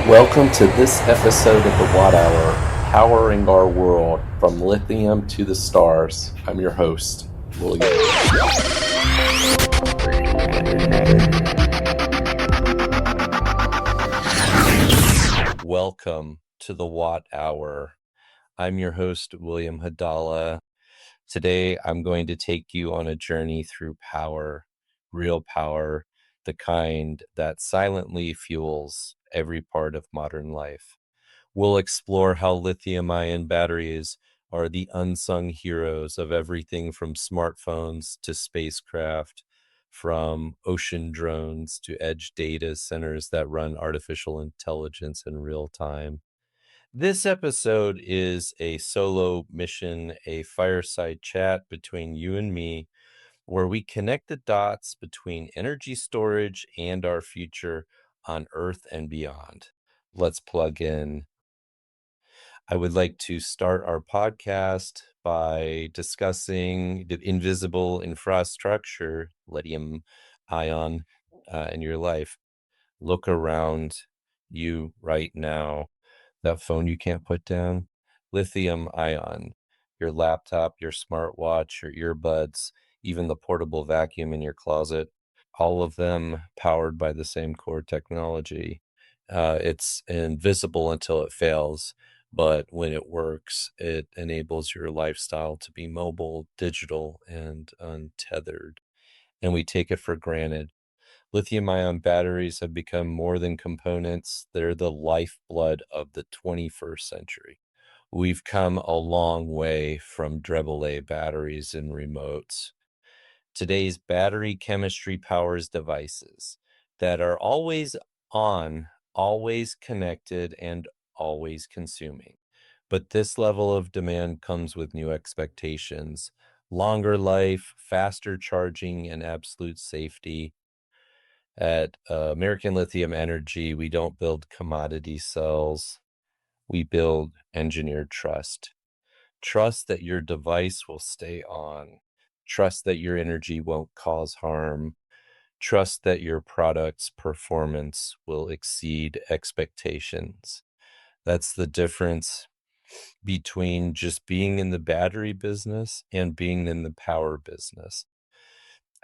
Welcome to this episode of the Watt Hour, powering our world from lithium to the stars. I'm your host, William. Welcome to the Watt Hour. I'm your host, William Hadala. Today, I'm going to take you on a journey through power, real power, the kind that silently fuels every part of modern life. We'll explore how lithium-ion batteries are the unsung heroes of everything from smartphones to spacecraft, from ocean drones to edge data centers that run artificial intelligence in real time. This episode is a solo mission, a fireside chat between you and me, where we connect the dots between energy storage and our future on Earth and beyond. Let's plug in. I would like to start our podcast by discussing the invisible infrastructure, lithium ion, in your life. Look around you right now. That phone you can't put down, lithium ion, your laptop, your smartwatch, your earbuds, even the portable vacuum in your closet, all of them powered by the same core technology. It's invisible until it fails, but when it works, it enables your lifestyle to be mobile, digital, and untethered. And we take it for granted. Lithium-ion batteries have become more than components. They're the lifeblood of the 21st century. We've come a long way from AA batteries and remotes. Today's battery chemistry powers devices that are always on, always connected, and always consuming. But this level of demand comes with new expectations: longer life, faster charging, and absolute safety. At American Lithium Energy, we don't build commodity cells. We build engineered trust. Trust that your device will stay on. Trust that your energy won't cause harm. Trust that your product's performance will exceed expectations. That's the difference between just being in the battery business and being in the power business.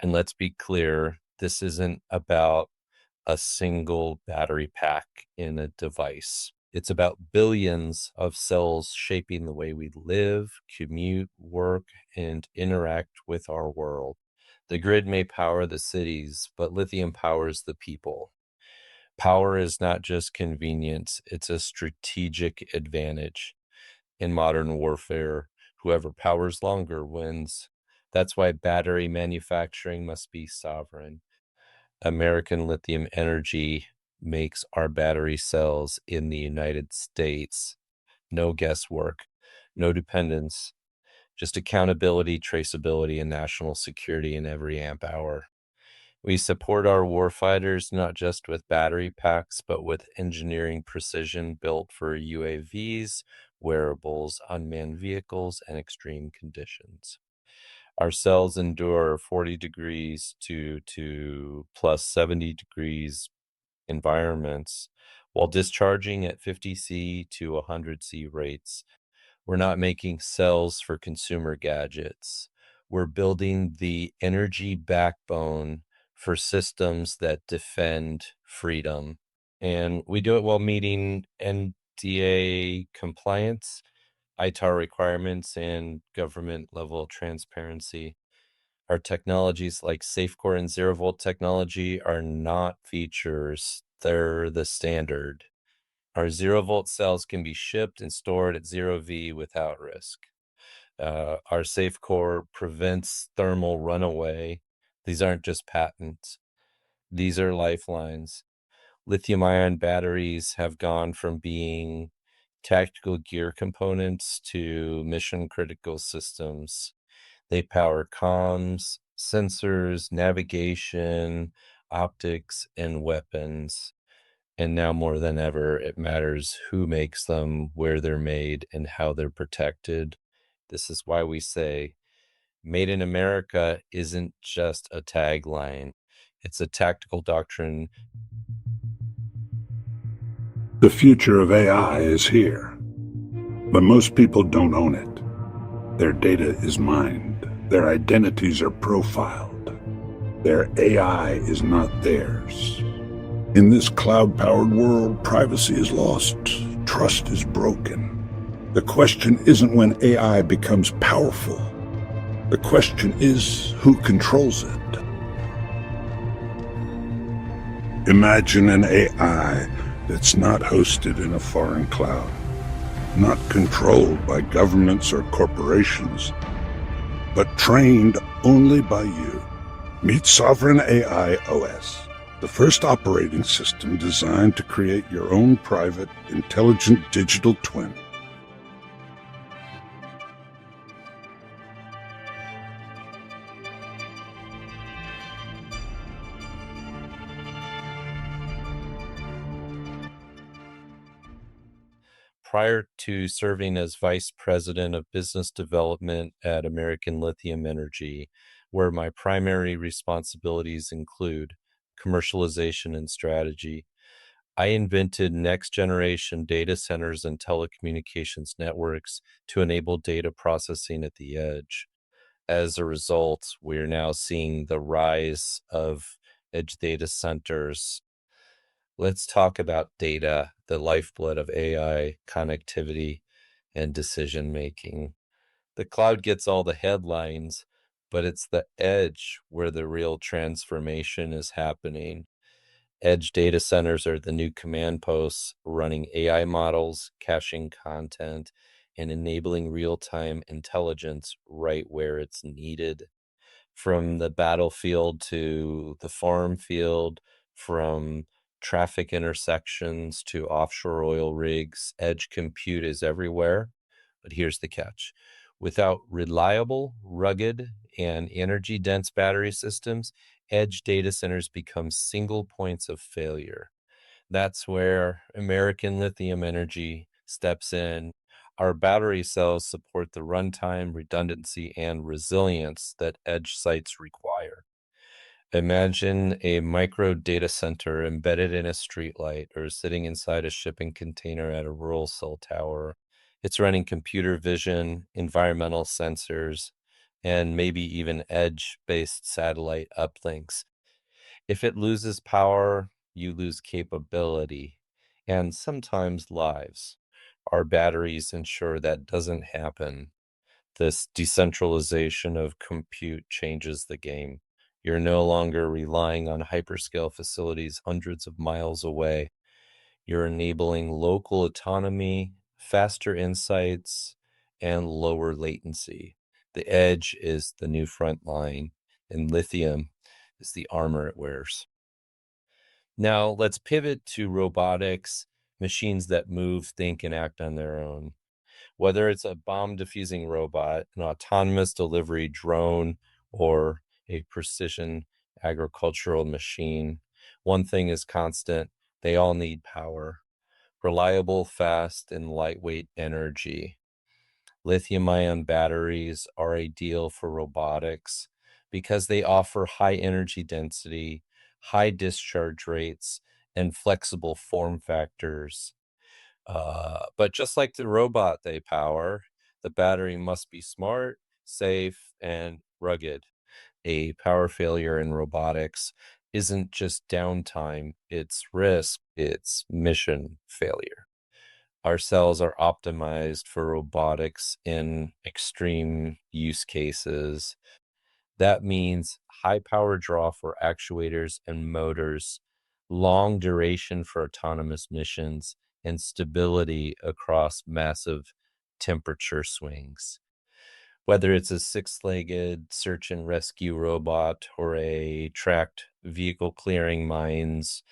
And let's be clear, this isn't about a single battery pack in a device. It's about billions of cells shaping the way we live, commute, work, and interact with our world. The grid may power the cities, but lithium powers the people. Power is not just convenience, it's a strategic advantage. In modern warfare, whoever powers longer wins. That's why battery manufacturing must be sovereign. American Lithium Energy makes our battery cells in the United States. No guesswork, no dependence, just accountability, traceability, and national security in every amp hour. We support our warfighters not just with battery packs, but with engineering precision built for UAVs, wearables, unmanned vehicles, and extreme conditions. Our cells endure 40 degrees to plus 70 degrees environments while discharging at 50 C to 100 C rates. We're not making cells for consumer gadgets. We're building the energy backbone for systems that defend freedom. And we do it while meeting NDA compliance, ITAR requirements, and government level transparency. Our technologies like SafeCore and Zero Volt technology are not features, they're the standard. Our 0 volt cells can be shipped and stored at 0V without risk. Our SafeCore prevents thermal runaway. These aren't just patents, these are lifelines. Lithium-ion batteries have gone from being tactical gear components to mission-critical systems. They power comms, sensors, navigation, optics, and weapons. And now more than ever, it matters who makes them, where they're made, and how they're protected. This is why we say Made in America isn't just a tagline. It's a tactical doctrine. The future of AI is here, but most people don't own it. Their data is mined. Their identities are profiled. Their AI is not theirs. In this cloud-powered world, privacy is lost. Trust is broken. The question isn't when AI becomes powerful. The question is who controls it. Imagine an AI that's not hosted in a foreign cloud, not controlled by governments or corporations, but trained only by you. Meet Sovereign AI OS, the first operating system designed to create your own private, intelligent digital twin. Prior to serving as vice president of business development at American Lithium Energy, where my primary responsibilities include commercialization and strategy, I invented next generation data centers and telecommunications networks to enable data processing at the edge. As a result, we're now seeing the rise of edge data centers. Let's talk about data, the lifeblood of AI, connectivity, and decision making. The cloud gets all the headlines, but it's the edge where the real transformation is happening. Edge data centers are the new command posts running AI models, caching content, and enabling real time intelligence right where it's needed. From the battlefield to the farm field, from traffic intersections to offshore oil rigs, edge compute is everywhere. But here's the catch: without reliable, rugged, and energy dense battery systems, edge data centers become single points of failure. That's where American Lithium Energy steps in. Our battery cells support the runtime, redundancy, and resilience that edge sites require. Imagine a micro data center embedded in a streetlight or sitting inside a shipping container at a rural cell tower. It's running computer vision, environmental sensors, and maybe even edge based satellite uplinks. If it loses power, you lose capability and sometimes lives. Our batteries ensure that doesn't happen. This decentralization of compute changes the game. You're no longer relying on hyperscale facilities hundreds of miles away. You're enabling local autonomy, faster insights, and lower latency. The edge is the new front line, and lithium is the armor it wears. Now, let's pivot to robotics, machines that move, think, and act on their own. Whether it's a bomb diffusing robot, an autonomous delivery drone, or a precision agricultural machine, one thing is constant: they all need power, reliable, fast, and lightweight energy. Lithium-ion batteries are ideal for robotics because they offer high energy density, high discharge rates, and flexible form factors. But just like the robot they power, the battery must be smart, safe, and rugged. A power failure in robotics isn't just downtime, it's risk, it's mission failure. Our cells are optimized for robotics in extreme use cases. That means high power draw for actuators and motors, long duration for autonomous missions, and stability across massive temperature swings. Whether it's a six-legged search and rescue robot or a tracked vehicle clearing mines,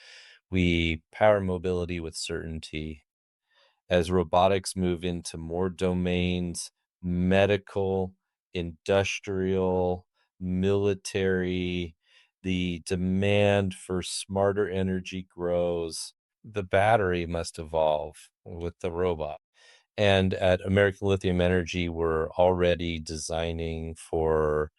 we power mobility with certainty. As robotics move into more domains, medical, industrial, military, the demand for smarter energy grows. The battery must evolve with the robot. And at American Lithium Energy, we're already designing for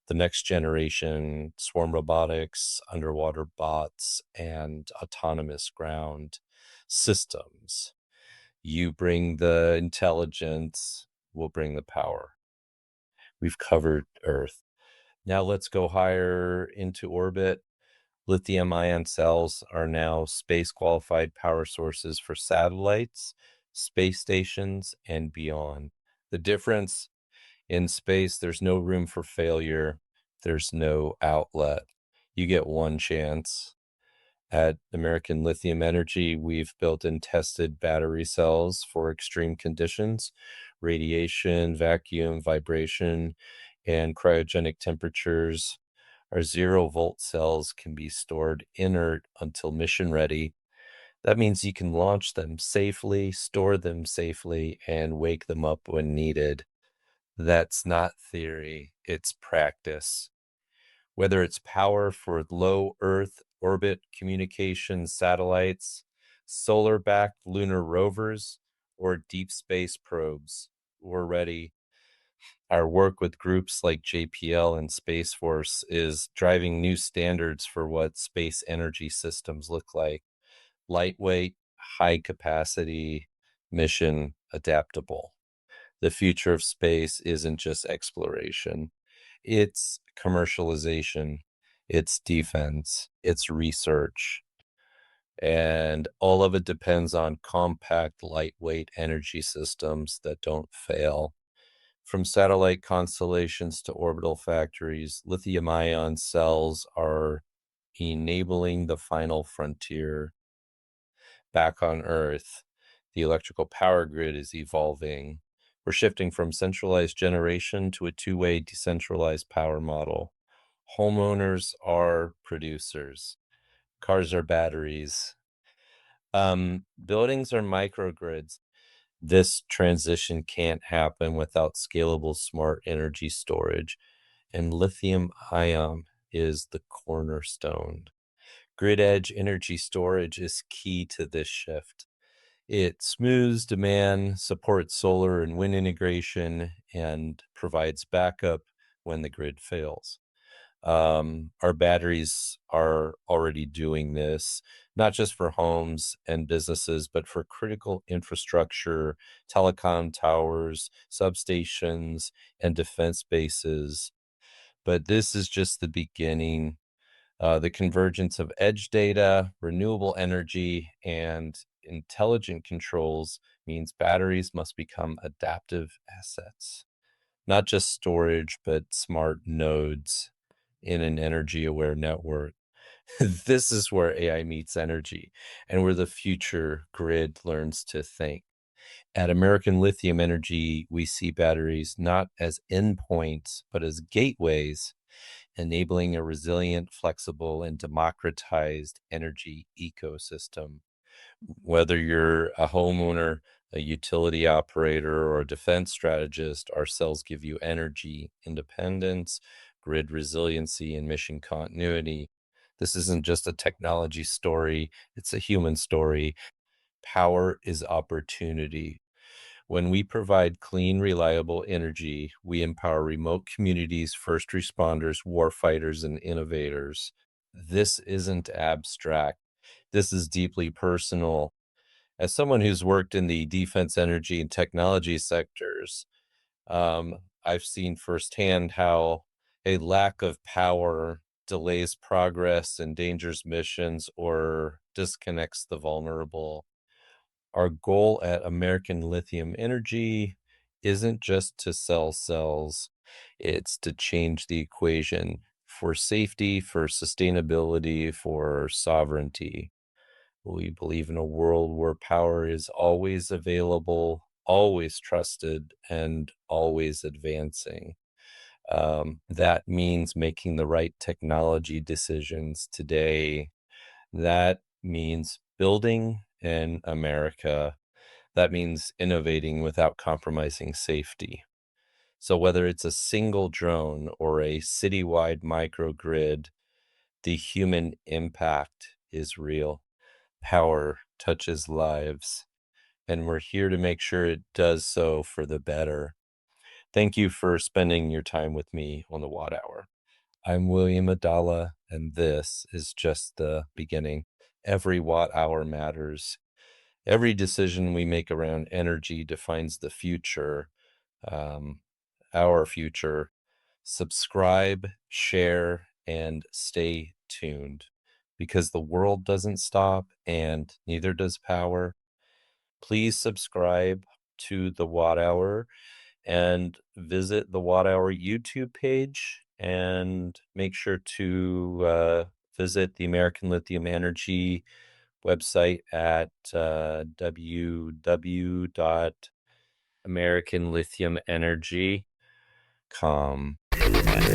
the next generation swarm robotics, underwater bots, and autonomous ground. systems. You bring the intelligence, we'll bring the power. We've covered Earth. Now let's go higher into orbit. Lithium-ion cells are now space-qualified power sources for satellites, space stations, and beyond. The difference: in space, there's no room for failure. There's no outlet. You get one chance. At American Lithium Energy, we've built and tested battery cells for extreme conditions: radiation, vacuum, vibration, and cryogenic temperatures. Our zero volt cells can be stored inert until mission ready. That means you can launch them safely, store them safely, and wake them up when needed. That's not theory, it's practice. Whether it's power for low Earth orbit communication satellites, solar backed lunar rovers, or deep space probes, we're ready. Our work with groups like JPL and Space Force is driving new standards for what space energy systems look like: lightweight, high capacity, mission adaptable. The future of space isn't just exploration, it's commercialization, it's defense, it's research. And all of it depends on compact, lightweight energy systems that don't fail. From satellite constellations to orbital factories, lithium ion cells are enabling the final frontier. Back on Earth, the electrical power grid is evolving. We're shifting from centralized generation to a two-way decentralized power model. Homeowners are producers. Cars are batteries. Buildings are microgrids. This transition can't happen without scalable smart energy storage, and lithium ion is the cornerstone. Grid edge energy storage is key to this shift. It smooths demand, supports solar and wind integration, and provides backup when the grid fails. Our batteries are already doing this, not just for homes and businesses, but for critical infrastructure, telecom towers, substations, and defense bases. But this is just the beginning. The convergence of edge data, renewable energy, and intelligent controls means batteries must become adaptive assets, not just storage, but smart nodes in an energy aware network. This is where AI meets energy and where the future grid learns to think. At American Lithium Energy, we see batteries not as endpoints, but as gateways, enabling a resilient, flexible, and democratized energy ecosystem. Whether you're a homeowner, a utility operator, or a defense strategist, our cells give you energy independence, grid resiliency, and mission continuity. This isn't just a technology story, it's a human story. Power is opportunity. When we provide clean, reliable energy, we empower remote communities, first responders, warfighters, and innovators. This isn't abstract. This is deeply personal. As someone who's worked in the defense, energy, and technology sectors, I've seen firsthand how a lack of power delays progress, endangers missions, or disconnects the vulnerable. Our goal at American Lithium Energy isn't just to sell cells, it's to change the equation for safety, for sustainability, for sovereignty. We believe in a world where power is always available, always trusted, and always advancing. That means making the right technology decisions today. That means building in America. That means innovating without compromising safety. So, whether it's a single drone or a citywide microgrid, the human impact is real. Power touches lives, and we're here to make sure it does so for the better. Thank you for spending your time with me on the Watt Hour. I'm William Adala, and this is just the beginning. Every watt hour matters. Every decision we make around energy defines the future, um, our future. Subscribe, share, and stay tuned because the world doesn't stop and neither does power. Please subscribe to the Watt Hour and visit the Watt Hour YouTube page, and make sure to visit the American Lithium Energy website at www.americanlithiumenergy.com.